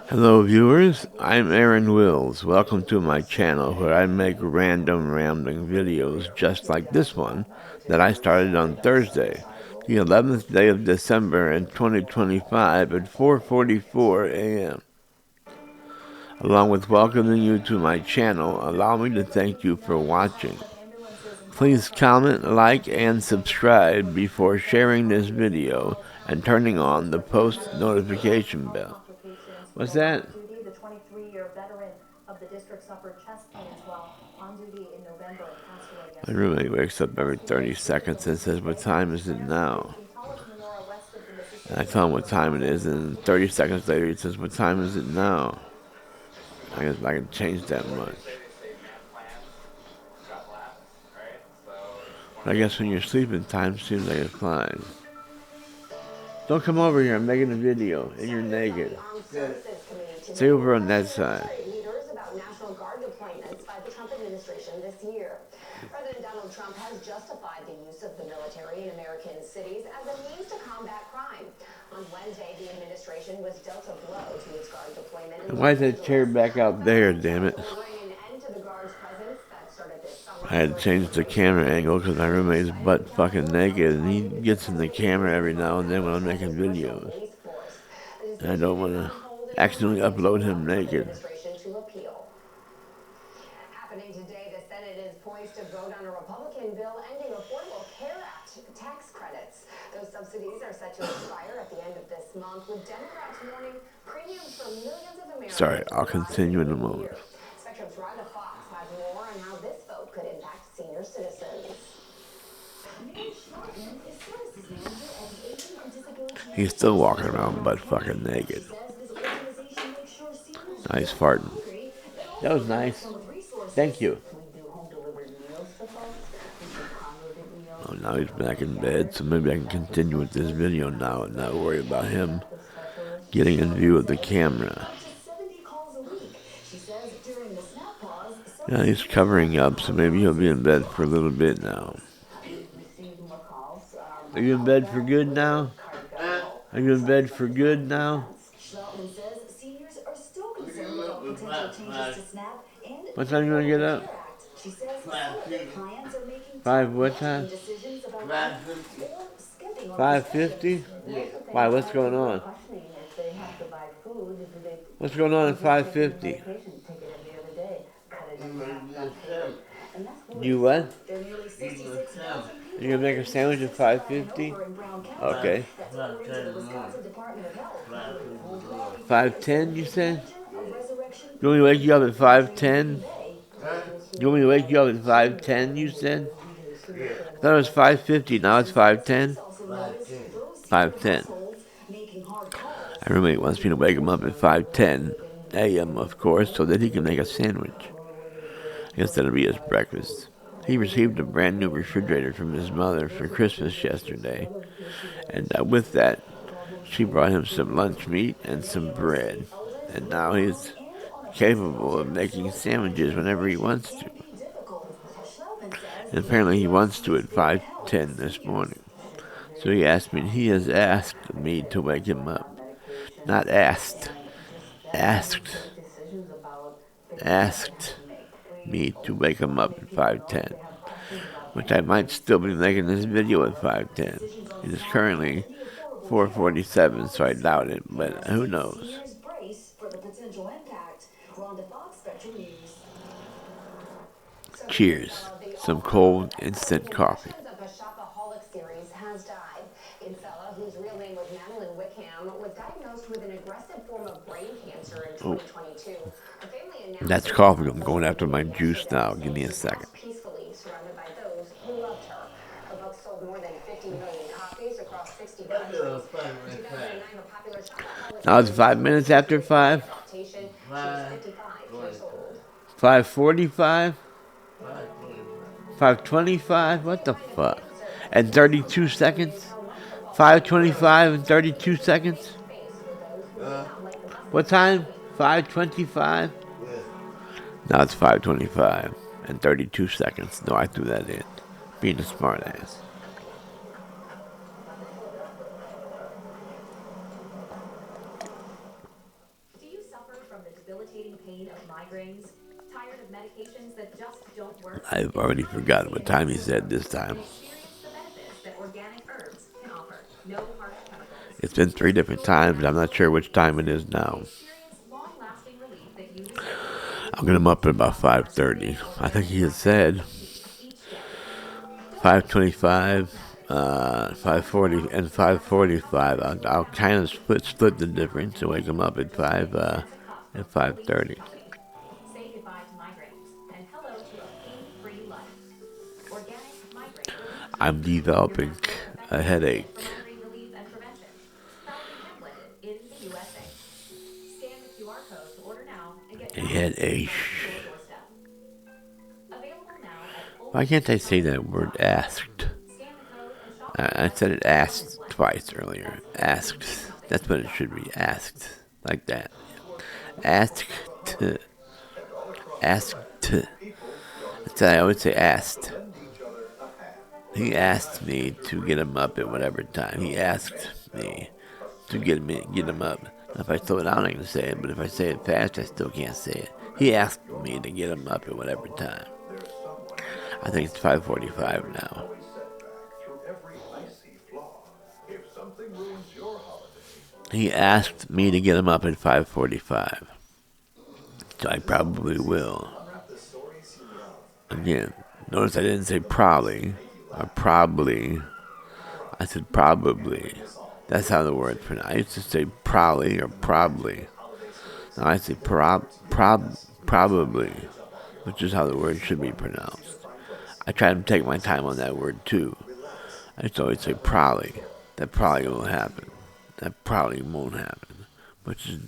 Hello viewers, I'm Aaron Wills. Welcome to my channel where I make random rambling videos just like this one that I started on Thursday, the 11th day of December in 2025 at 4:44 a.m. Along with welcoming you to my channel, allow me to thank you for watching. Please comment, like, and subscribe before sharing this video and turning on the post notification bell. What's that? The 23-year veteran of the district suffered chest pains while on duty in November and passed away My yesterday. roommate wakes up every 30 seconds and says, "What time is it now?" And I tell him what time it is, and 30 seconds later he says, "What time is it now?" I guess I can change that much. But I guess when you're sleeping, time seems like it flies. Don't come over here, I'm making a video, and you're naked. Stay over on that side. Leaders about National Guard deployments by the Trump administration this year. President Donald Trump has justified the use of the military in American cities as a means to combat crime. On Wednesday, the administration was dealt a blow to its Guard deployment. Why is that chair back out there, damn it? I had to change the camera angle because my roommate's butt fucking naked, and he gets in the camera every now and then when I'm making videos. And I don't want to accidentally upload him naked. Happening today, the Senate is poised to vote on a Republican bill ending Affordable Care Act tax credits. Those subsidies are set to expire at the end of this month, with Democrats warning premiums for millions of Americans. Sorry, I'll continue in a moment. Spectrum's Rhonda Fox has more on how this vote could impact senior citizens. He's still walking around butt fucking naked. Nice farting. That was nice. Thank you. Oh, now he's back in bed, so maybe I can continue with this video now and not worry about him getting in view of the camera. Yeah, he's covering up, so maybe he'll be in bed for a little bit now. Are you in bed for good now? Are you in bed for good now? What time are you gonna get up? 5 what time? 5:50? Why, what's going on? What's going on at 5:50? You what? You're gonna make a sandwich at 5:50? Okay. 5:10, you said? You want me to wake you up at 5:10? You want me to wake you up at 5:10, you said? I thought it was 5:50, now it's 5:10? 5:10. My roommate wants me to wake him up at 5:10 a.m., of course, so that he can make a sandwich. I guess that'll be his breakfast. He received a brand new refrigerator from his mother for Christmas yesterday, and with that, she brought him some lunch meat and some bread, and now he's capable of making sandwiches whenever he wants to. And apparently he wants to at 5:10 this morning. So he has asked me to wake him up. Not asked. Asked me to wake him up at 5:10. Which I might still be making this video at 5:10. It is currently 4:47, so I doubt it, but who knows. Cheers. Some cold instant coffee. Whose real name was Madeline Wickham, was diagnosed with an aggressive form of brain cancer in 2022. That's coffee. I'm going after my juice now. Give me a second. Peacefully surrounded by those who loved her. Her book sold more than 50 million copies across 60 countries. Now it's 5 minutes after 5. 5:45. 5:25. What the fuck? And 32 seconds. 5:25 and 32 seconds. What time? 5:25. Now it's 5:25 and 32 seconds. No, I threw that in. Being a smart ass. Do you debilitating pain of migraines? Tired of medications that just don't work? I've already forgotten what time he said this time. And experience the benefits that organic herbs can offer. No harsh chemicals. It's been 3 different times. I'm not sure which time it is now. Experience long-lasting relief that you deserve. I'm gonna up at about 5:30. I think he had said Each day. 5:25, 5:40, and 5:45. I'll kind of split the difference and wake him up at 5:30. Say goodbye to migraines and hello to a pain-free life. Organic migraine relief. I'm developing a headache. For migraine relief and prevention. Found and templated in the USA. Scan the QR code to order now and get A headache. to your doorstep. Available now at Whole Why can't I say that word asked? Scan the code and shop. I said it asked twice earlier. Asked. That's what it should be. Asked. Like that. Asked. Asked. That's how I always say asked. He asked me to get him up at whatever time. He asked me to get him up. If I slow it down, I can say it, but if I say it fast, I still can't say it. He asked me to get him up at whatever time. I think it's 5:45 now. He asked me to get him up at 5:45. So I probably will. Again, notice I didn't say probably or probably. I said probably. That's how the word's pronounced. I used to say probably or probably. Now I say probably, which is how the word should be pronounced. I try to take my time on that word too. I used to always say probably. That probably will happen. That probably won't happen. Which is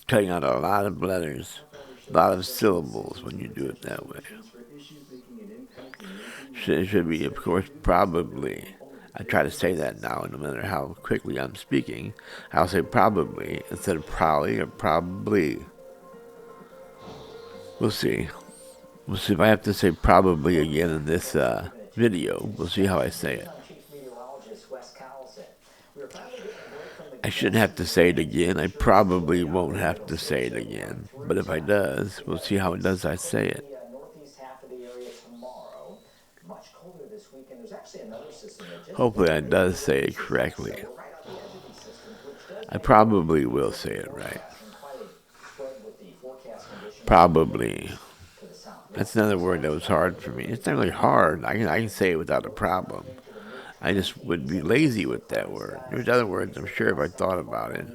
cutting out a lot of letters, a lot of syllables when you do it that way. It should be, of course, probably. I try to say that now, no matter how quickly I'm speaking. I'll say probably instead of probably or probably. We'll see. We'll see if I have to say probably again in this video. We'll see how I say it. I shouldn't have to say it again. I probably won't have to say it again. But if I does, we'll see how it does I say it. Hopefully I does say it correctly. I probably will say it right. Probably. That's another word that was hard for me. It's not really hard. I can say it without a problem. I just would be lazy with that word. There's other words I'm sure if I thought about it.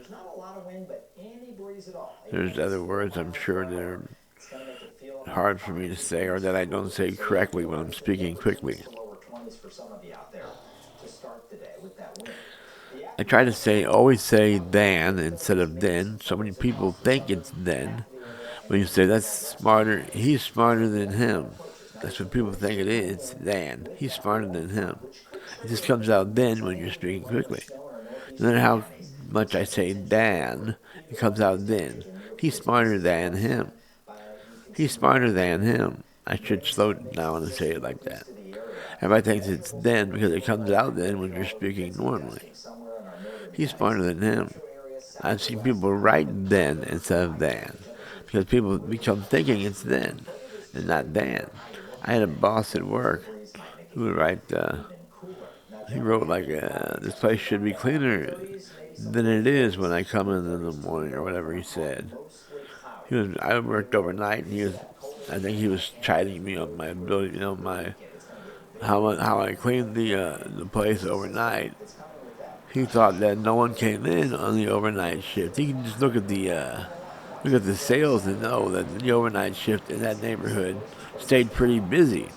There's other words I'm sure that are hard for me to say or that I don't say correctly when I'm speaking quickly. I try to always say than instead of then. So many people think it's then. When you say that's smarter, he's smarter than him. That's what people think it is, than. He's smarter than him. It just comes out then when you're speaking quickly. No matter how much I say than, it comes out then. He's smarter than him. He's smarter than him. I should slow it down and say it like that. Everybody thinks it's then because it comes out then when you're speaking normally. He's smarter than him. I've seen people write then instead of than because people become thinking it's then and not than. I had a boss at work who would write, he wrote like, this place should be cleaner than it is when I come in the morning or whatever he said. I worked overnight and I think he was chiding me on my ability, how I cleaned the place overnight. He thought that no one came in on the overnight shift. He can just look at the sales and know that the overnight shift in that neighborhood stayed pretty busy.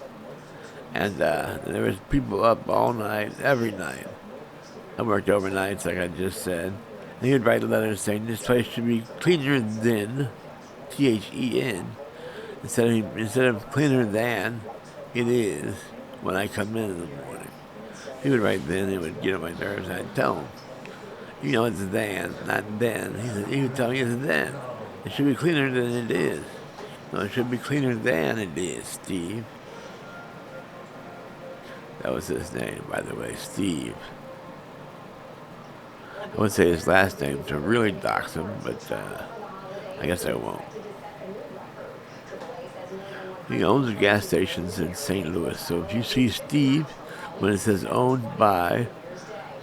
And there was people up all night, every night. I worked overnights, like I just said. And he would write a letter saying this place should be cleaner than, THEN, instead of cleaner than it is when I come in the morning. He would write then, it would get on my nerves, and I'd tell him, it's than, not then. He would tell me it's then. It should be cleaner than it is. No, it should be cleaner than it is, Steve. That was his name, by the way, Steve. I would say his last name to really dox him, but I guess I won't. He owns the gas stations in St. Louis. So if you see Steve, when it says owned by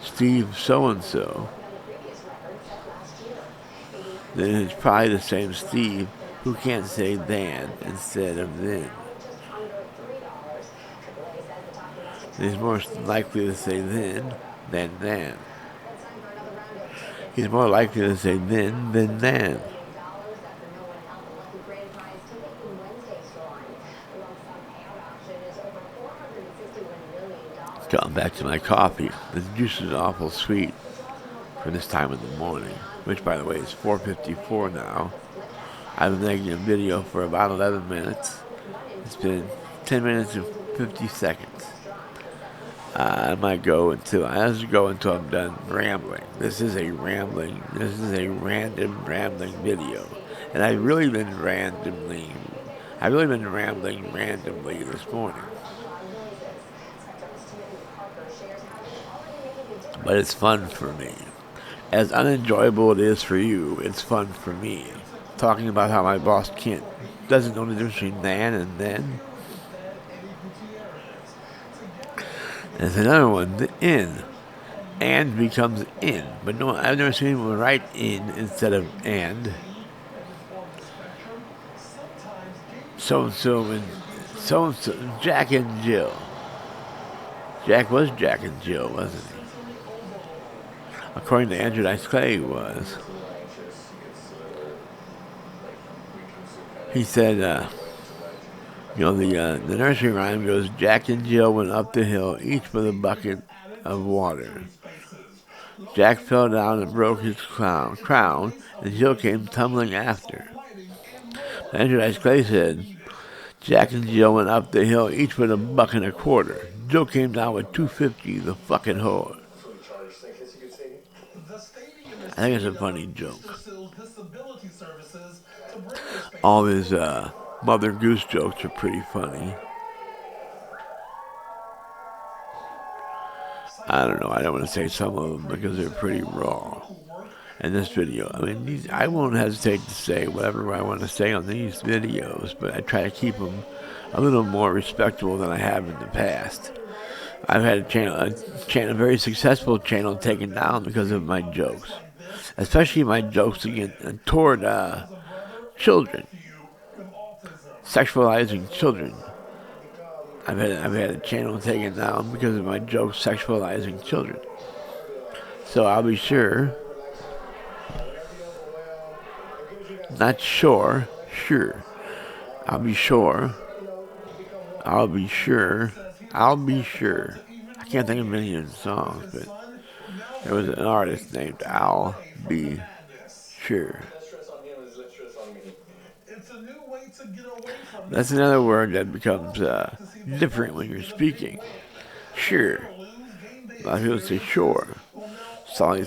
Steve so-and-so, then it's probably the same Steve who can't say than instead of then. He's more likely to say then than than. He's more likely to say then than than. Going back to my coffee, the juice is awful sweet for this time of the morning, which by the way is 4:54 now. I've been making a video for about 11 minutes. It's been 10 minutes and 50 seconds. I might go until I'm done rambling. This is a random rambling video. And I've really been rambling randomly this morning. But it's fun for me. As unenjoyable it is for you, it's fun for me. Talking about how my boss doesn't know the difference between than and then. There's another one, the in. And becomes in. But no, I've never seen anyone write in instead of and. So-and-so and so-and-so, Jack and Jill. Jack was Jack and Jill, wasn't he? According to Andrew Dice Clay, he was. He said, the nursery rhyme goes, Jack and Jill went up the hill, each with a bucket of water. Jack fell down and broke his crown, and Jill came tumbling after. Andrew Dice Clay said, Jack and Jill went up the hill, each with a buck and a quarter. Jill came down with $2.50, the fucking whore. I think it's a funny joke. All his Mother Goose jokes are pretty funny. I don't know. I don't want to say some of them because they're pretty raw. In this video, I won't hesitate to say whatever I want to say on these videos, but I try to keep them a little more respectable than I have in the past. I've had a very successful channel taken down because of my jokes, especially my jokes toward children, sexualizing children. I've had a channel taken down because of my jokes sexualizing children. So I'll be sure. Not sure, sure. I'll be sure. I can't think of any of the songs, but there was an artist named I'll Be Sure. That's another word that becomes different when you're speaking. Sure. A lot of people say sure. Sally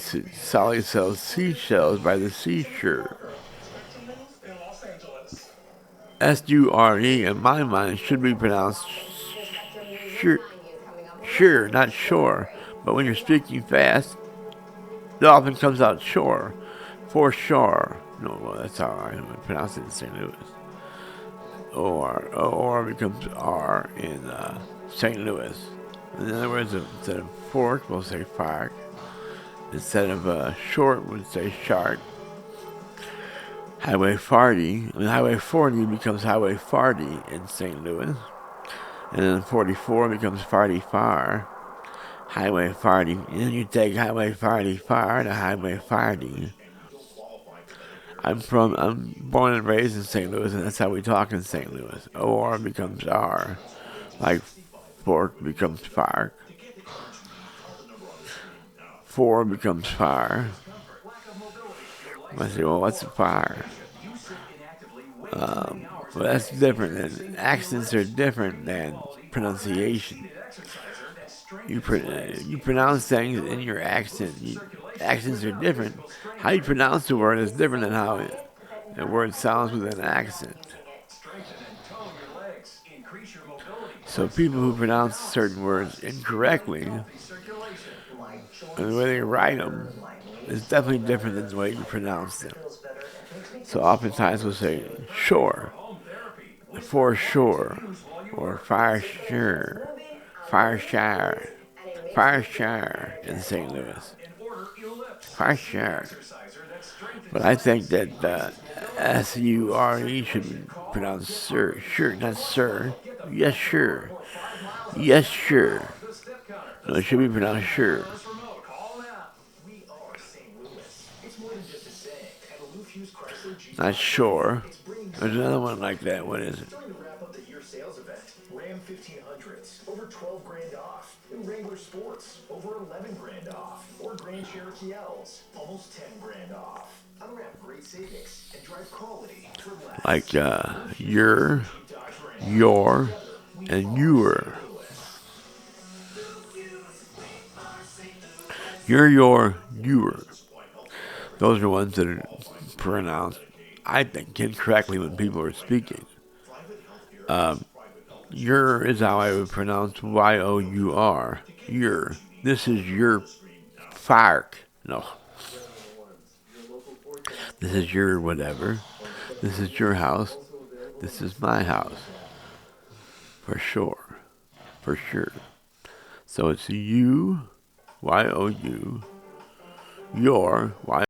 sells seashells by the seashore. S-U-R-E, in my mind, should be pronounced sure, not sure. But when you're speaking fast, it often comes out shore. For sure. No, well, that's how I pronounce it in St. Louis. O-R becomes R in St. Louis. In other words, instead of fork, we'll say fark. Instead of short, we'll say shark. Highway 40 becomes Highway Farty in St. Louis. And then 44 becomes Farty Far. Highway Farty. And then you take Highway Farty Far to Highway Farty. I'm born and raised in St. Louis, and that's how we talk in St. Louis. O-R becomes R. Like fork becomes fark. For becomes fire. I say, well, what's a fire? Well, that's different. Accents are different than pronunciation. You pronounce things in your accent. Accents are different. How you pronounce the word is different than how the word sounds with an accent. So people who pronounce certain words incorrectly, and the way they write them, is definitely different than the way you pronounce them. So oftentimes we'll say shore. for sure, or fire sure, fire shire in St. Louis. Fire shire. But I think that S-U-R-E should be pronounced sir. Sure, not sir. Yes, sure. Yes, sure. No, it should be pronounced sure. Not sure. There's another one like that. What is it? During the wrap-up the year sales event, Ram 1500s, over 12 grand off. And Wrangler Sports, over 11 grand off. Or Grand Cherokee L's, almost 10 grand off. Unwrap great savings and drive quality for less. Like your, and your. Your. Those are ones that are pronounced, I think, incorrectly when people are speaking. Your is how I would pronounce Y-O-U-R. Your. This is your park. No. This is your whatever. This is your house. This is my house. For sure. For sure. So it's you, Y-O-U, your, Y-O